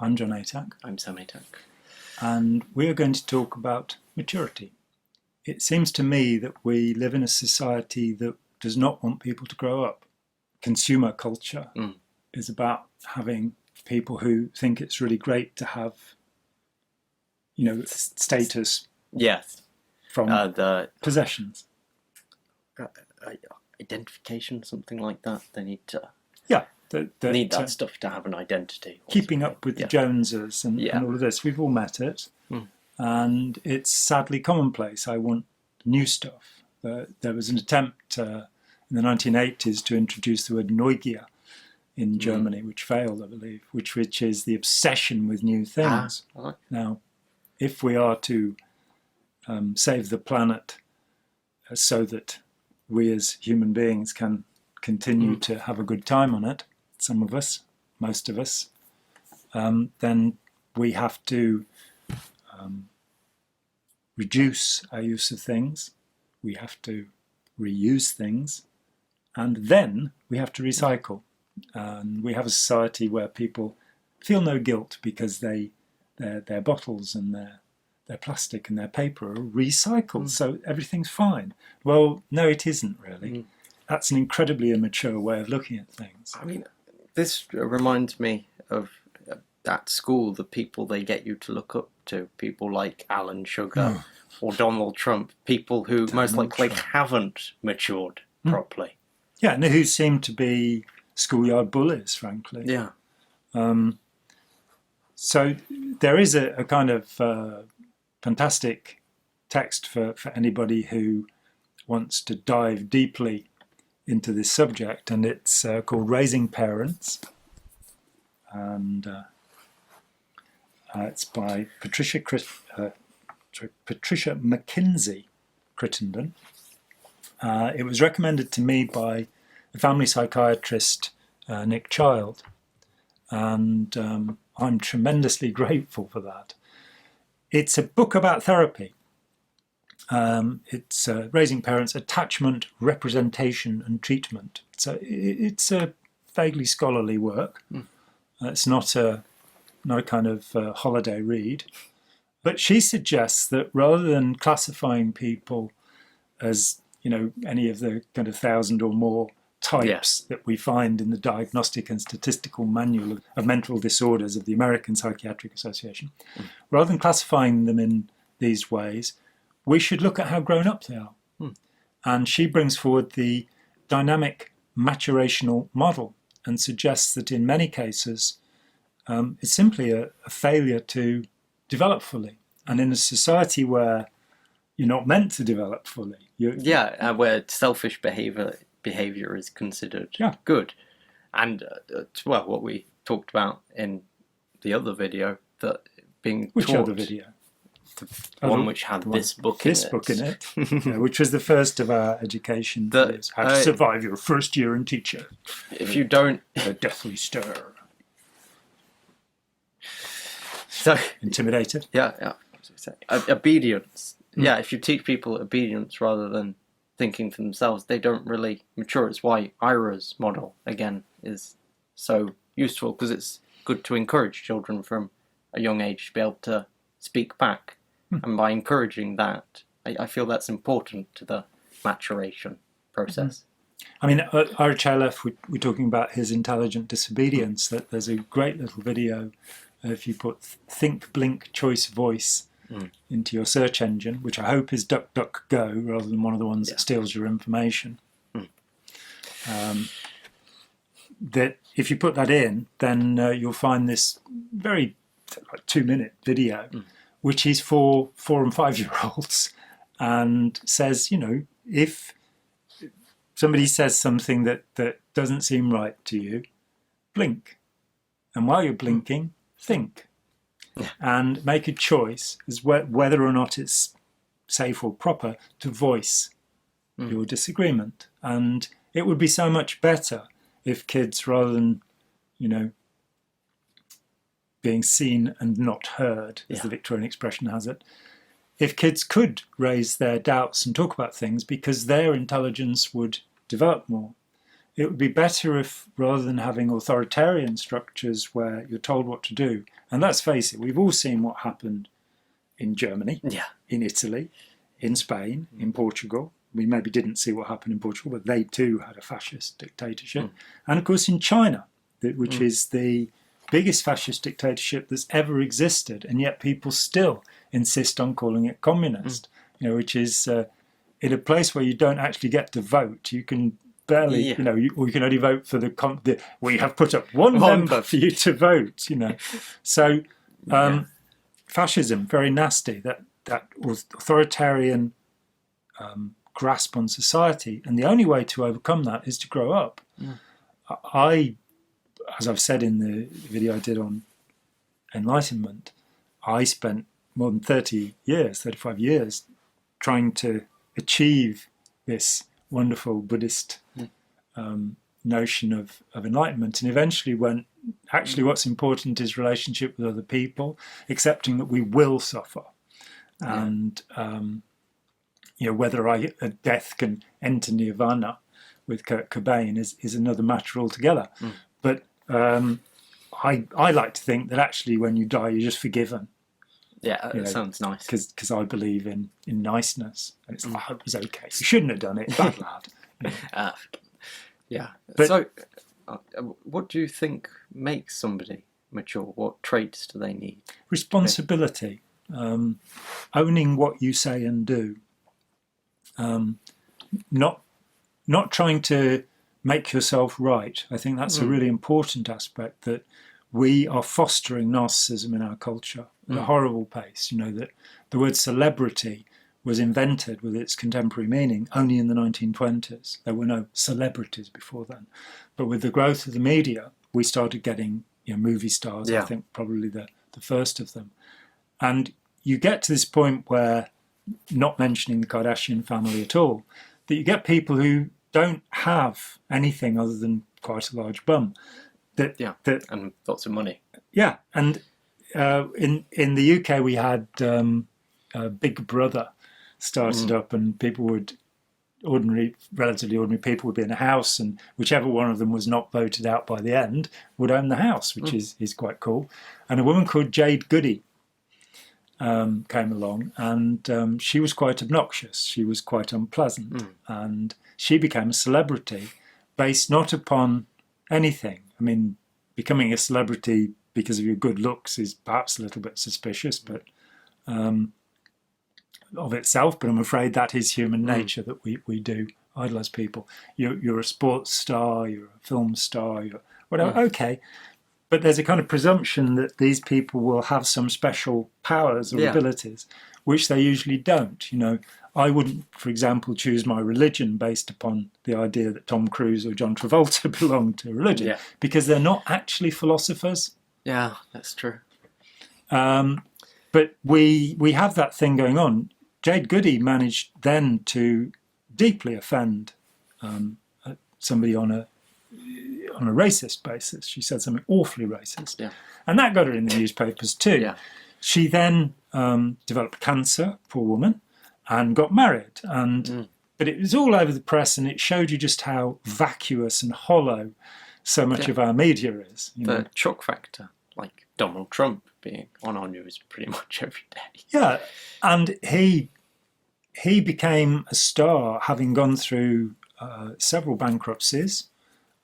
I'm John Atack. I'm Sam Atack. And we are going to talk about maturity. It seems to me that we live in a society that does not want people to grow up. Consumer culture is about having people who think it's really great to have, status. Yes. From the possessions. Identification, something like that. They need to... Yeah. Need that stuff to have an identity. Keeping up with the Joneses and all of this. We've all met it. And it's sadly commonplace. I want new stuff. There was an attempt in the 1980s to introduce the word Neugier in Germany, which failed, I believe, which is the obsession with new things. Now, if we are to save the planet so that we as human beings can continue to have a good time on it, some of us, most of us, then we have to reduce our use of things, we have to reuse things, and then we have to recycle. And we have a society where people feel no guilt because their bottles and their plastic and their paper are recycled, so everything's fine. Well, no, it isn't really. That's an incredibly immature way of looking at things. I mean, this reminds me of at school, the people they get you to look up to, people like Alan Sugar or Donald Trump, people who most likely haven't matured properly. Yeah, and who seem to be schoolyard bullies, frankly. Yeah. So there is a kind of fantastic text for anybody who wants to dive deeply into this subject, and it's called Raising Parents, and it's by Patricia Mackenzie Crittenden. It was recommended to me by the family psychiatrist Nick Child, and I'm tremendously grateful for that. It's a book about therapy. It's Raising Parents, Attachment, Representation and Treatment. So it's a vaguely scholarly work. It's not a kind of holiday read. But she suggests that rather than classifying people as, any of the kind of 1,000 or more types that we find in the Diagnostic and Statistical Manual of Mental Disorders of the American Psychiatric Association, rather than classifying them in these ways, we should look at how grown up they are. And she brings forward the dynamic maturational model and suggests that in many cases it's simply a failure to develop fully. And in a society where you're not meant to develop fully. Where selfish behaviour is considered good. And, what we talked about in the other video, that being Which taught... other video? The one which had this book in it. Which was the first of our education videos. How to survive your first year in teacher. If you don't... The deathly stare. So... Intimidated? Yeah. Obedience. If you teach people obedience rather than thinking for themselves, they don't really mature. It's why Ira's model, again, is so useful, because it's good to encourage children from a young age to be able to speak back. And by encouraging that, I feel that's important to the maturation process. I mean, Ira Chaleff, we're talking about his intelligent disobedience, that there's a great little video. If you put think, blink, choice, voice into your search engine, which I hope is DuckDuckGo rather than one of the ones that steals your information, that if you put that in, then you'll find this very 2-minute video, which is for 4 and 5-year-olds, and says, if somebody says something that doesn't seem right to you, blink. And while you're blinking, think. And make a choice as whether or not it's safe or proper to voice your disagreement. And it would be so much better if kids, rather than, being seen and not heard, as the Victorian expression has it, if kids could raise their doubts and talk about things, because their intelligence would develop more. It would be better if, rather than having authoritarian structures where you're told what to do And let's face it, we've all seen what happened in Germany, in Italy, in Spain, in Portugal. We maybe didn't see what happened in Portugal, but they too had a fascist dictatorship. And of course in China, which is the biggest fascist dictatorship that's ever existed, and yet people still insist on calling it communist, which is in a place where you don't actually get to vote. You can barely, you can only vote for we have put up one member for you to vote, So fascism, very nasty, that authoritarian grasp on society. And the only way to overcome that is to grow up. As I've said in the video I did on enlightenment, I spent more than 35 years, trying to achieve this wonderful Buddhist notion of enlightenment, and eventually went, actually what's important is relationship with other people, accepting that we will suffer. And, whether a death can enter nirvana with Kurt Cobain is another matter altogether. But I like to think that actually when you die, you're just forgiven. Yeah, that sounds nice. Because I believe in niceness. And it's like, it was okay. You shouldn't have done it. Bad lad. But, so, what do you think makes somebody mature? What traits do they need? Responsibility. Owning what you say and do. Not trying to make yourself right. I think that's a really important aspect, that we are fostering narcissism in our culture at a horrible pace. That the word celebrity was invented with its contemporary meaning only in the 1920s. There were no celebrities before then. But with the growth of the media, we started getting movie stars, I think probably the first of them. And you get to this point where, not mentioning the Kardashian family at all, that you get people who don't have anything other than quite a large bum. And lots of money. Yeah, and in the UK we had Big Brother started up, and people would relatively ordinary people would be in a house, and whichever one of them was not voted out by the end would own the house, which is quite cool. And a woman called Jade Goody came along, and she was quite obnoxious. She was quite unpleasant, and she became a celebrity based not upon anything. I mean, becoming a celebrity because of your good looks is perhaps a little bit suspicious, but of itself. But I'm afraid that is human nature, that we do idolize people. You're a sports star, you're a film star, you're whatever. Okay. But there's a kind of presumption that these people will have some special powers or abilities, which they usually don't. I wouldn't, for example, choose my religion based upon the idea that Tom Cruise or John Travolta belong to a religion, because they're not actually philosophers. Yeah, that's true. But we have that thing going on. Jade Goody managed then to deeply offend somebody on a racist basis. She said something awfully racist. And that got her in the newspapers too. She then developed cancer, poor woman, and got married. But it was all over the press, and it showed you just how vacuous and hollow so much of our media is. The shock factor, like Donald Trump being on our news pretty much every day. Yeah, and he became a star, having gone through several bankruptcies,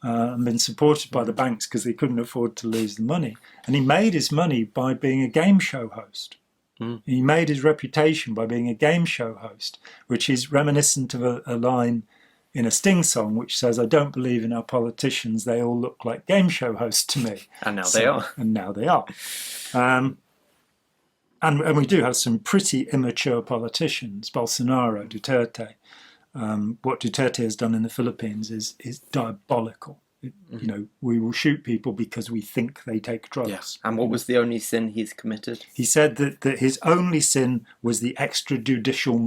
and been supported by the banks because they couldn't afford to lose the money. And he made his money by being a game show host. He made his reputation by being a game show host, which is reminiscent of a line in a Sting song which says, "I don't believe in our politicians, they all look like game show hosts to me." And now they are. And now they are. And we do have some pretty immature politicians, Bolsonaro, Duterte. What Duterte has done in the Philippines is diabolical. We will shoot people because we think they take drugs. Yes. And what was the only sin he's committed? He said that his only sin was the extrajudicial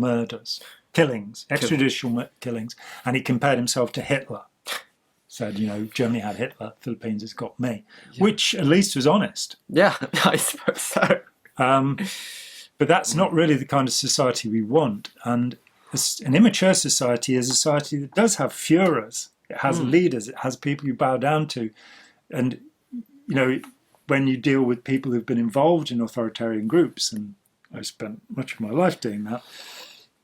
killings, and he compared himself to Hitler. Said, Germany had Hitler, Philippines has got me, which at least was honest. Yeah, I suppose so. But that's not really the kind of society we want. And an immature society is a society that does have Führers. It has leaders. It has people you bow down to. And, when you deal with people who've been involved in authoritarian groups, and I spent much of my life doing that,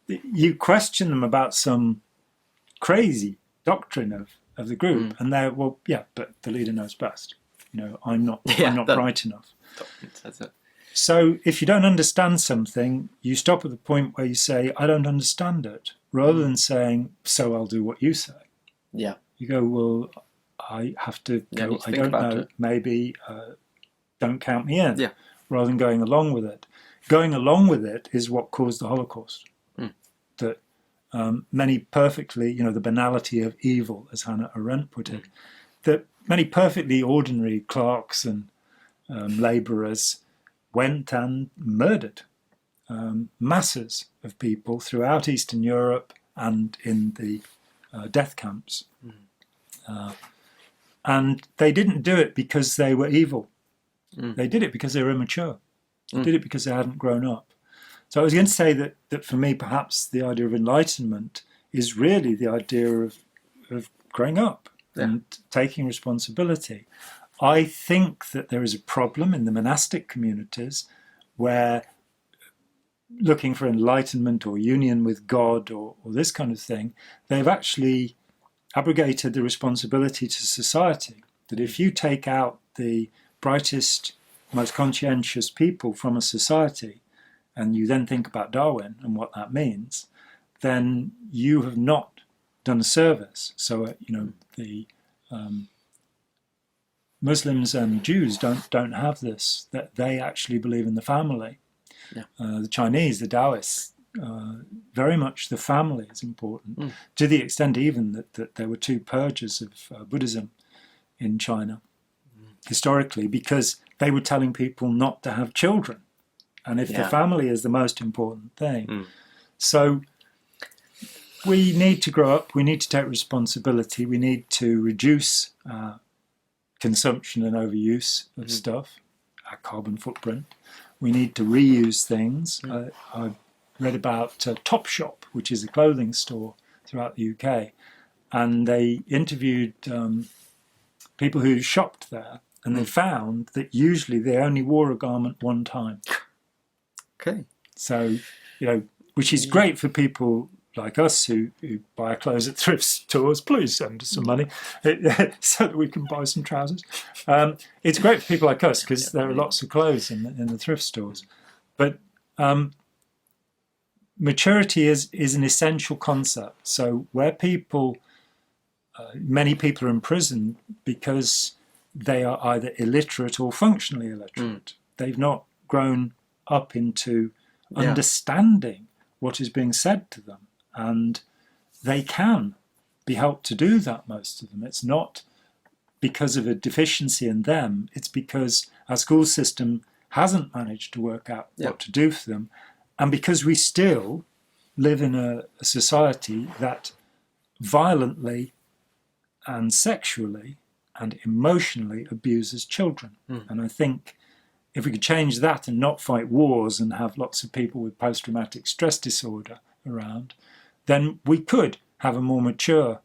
you question them about some crazy doctrine of the group, and they're, well, yeah, but the leader knows best. I'm not bright enough. That's it. So if you don't understand something, you stop at the point where you say, I don't understand it, rather than saying, so I'll do what you say. Yeah. You go, well, I have to go, I don't know, maybe don't count me in, rather than going along with it. Going along with it is what caused the Holocaust. That many perfectly, the banality of evil, as Hannah Arendt put it, that many perfectly ordinary clerks and labourers went and murdered masses of people throughout Eastern Europe and in the death camps. And they didn't do it because they were evil. They did it because they were immature. They did it because they hadn't grown up. So I was going to say that for me, perhaps the idea of enlightenment is really the idea of growing up and taking responsibility. I think that there is a problem in the monastic communities where looking for enlightenment or union with God or this kind of thing, they've actually abrogated the responsibility to society. That if you take out the brightest, most conscientious people from a society, and you then think about Darwin and what that means, then you have not done a service. So, the Muslims and Jews don't have this, that they actually believe in the family. The Chinese, the Taoists, very much the family is important, to the extent even that there were 2 purges of Buddhism in China historically, because they were telling people not to have children. And if the family is the most important thing. So we need to grow up, we need to take responsibility, we need to reduce consumption and overuse of stuff, our carbon footprint. We need to reuse things. I read about Topshop, which is a clothing store throughout the UK, and they interviewed people who shopped there, and they found that usually they only wore a garment one time. Okay. So, which is great for people like us who buy our clothes at thrift stores. Please send us some money so that we can buy some trousers. It's great for people like us because there are lots of clothes in the thrift stores. But maturity is an essential concept. So where many people are in prison because they are either illiterate or functionally illiterate. They've not grown up into understanding what is being said to them. And they can be helped to do that, most of them. It's not because of a deficiency in them. It's because our school system hasn't managed to work out what to do for them. And because we still live in a society that violently and sexually and emotionally abuses children. And I think if we could change that and not fight wars and have lots of people with post-traumatic stress disorder around, then we could have a more mature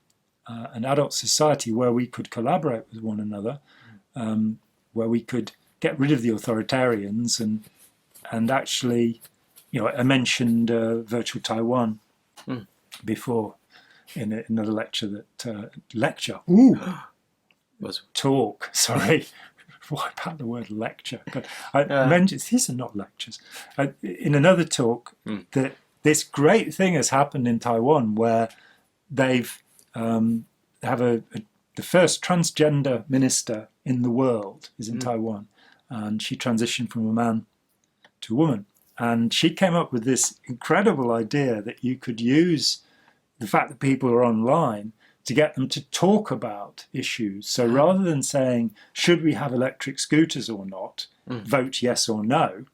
and adult society where we could collaborate with one another, where we could get rid of the authoritarians and actually, I mentioned virtual Taiwan before in another lecture talk, sorry. Why about the word lecture? But I mentioned these are not lectures. In another talk, that this great thing has happened in Taiwan where they've the first transgender minister in the world is in Taiwan, and she transitioned from a man to a woman, and she came up with this incredible idea that you could use the fact that people are online to get them to talk about issues. So rather than saying, should we have electric scooters or not, vote yes or no,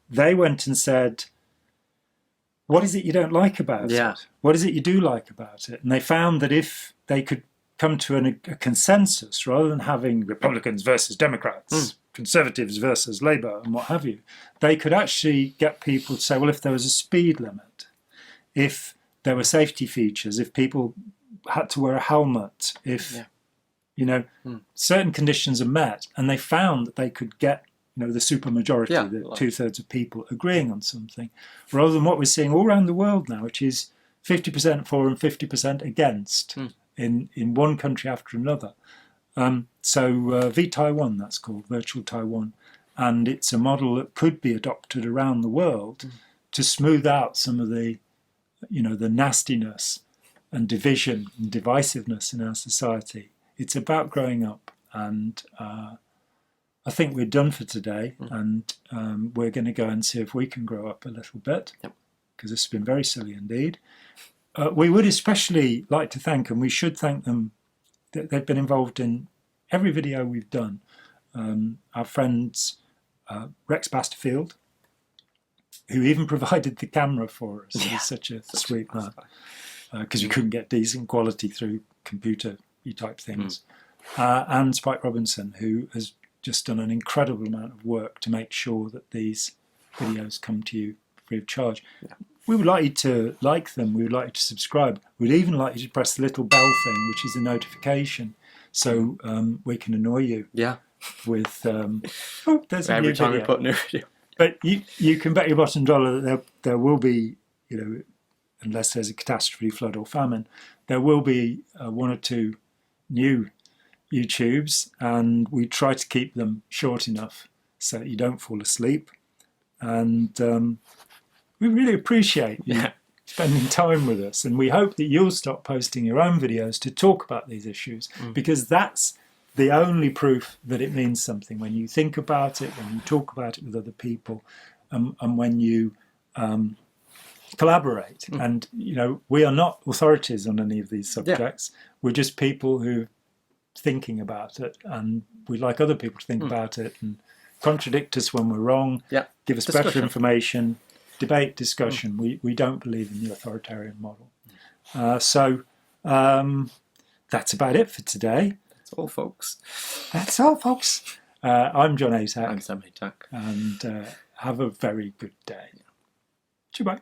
they went and said, what is it you don't like about it? What is it you do like about it? And they found that if they could come to a consensus, rather than having Republicans versus Democrats, Conservatives versus Labour and what have you, they could actually get people to say, well, if there was a speed limit, if there were safety features, if people had to wear a helmet, if certain conditions are met, and they found that they could get the supermajority, the 2/3 of people agreeing on something, rather than what we're seeing all around the world now, which is 50% for and 50% against in one country after another. So Taiwan, that's called, Virtual Taiwan, and it's a model that could be adopted around the world to smooth out some of the nastiness and division and divisiveness in our society. It's about growing up, and I think we're done for today, and we're going to go and see if we can grow up a little bit, because this has been very silly indeed. We would especially like to thank, and we should thank them, that they've been involved in every video we've done. Our friends Rex Basterfield, who even provided the camera for us. He's such a sweet man, because we couldn't get decent quality through computer type things. And Spike Robinson, who has just done an incredible amount of work to make sure that these videos come to you free of charge. We would like you to like them, we would like you to subscribe, we'd even like you to press the little bell thing, which is a notification, so we can annoy you with there's a new time video. we put a new video. But you can bet your bottom dollar that there will be, unless there's a catastrophe, flood or famine, there will be one or two new YouTubes, and we try to keep them short enough so that you don't fall asleep. And we really appreciate you spending time with us, and we hope that you'll stop posting your own videos to talk about these issues, because that's the only proof that it means something, when you think about it, when you talk about it with other people, and when you collaborate. And we are not authorities on any of these subjects. We're just people who are thinking about it, and we'd like other people to think about it and contradict us when we're wrong, give us better information, debate, discussion. We don't believe in the authoritarian model. So that's about it for today. That's all, folks. That's all, folks. I'm John Atack. I'm Sam Atack. And have a very good day. Goodbye.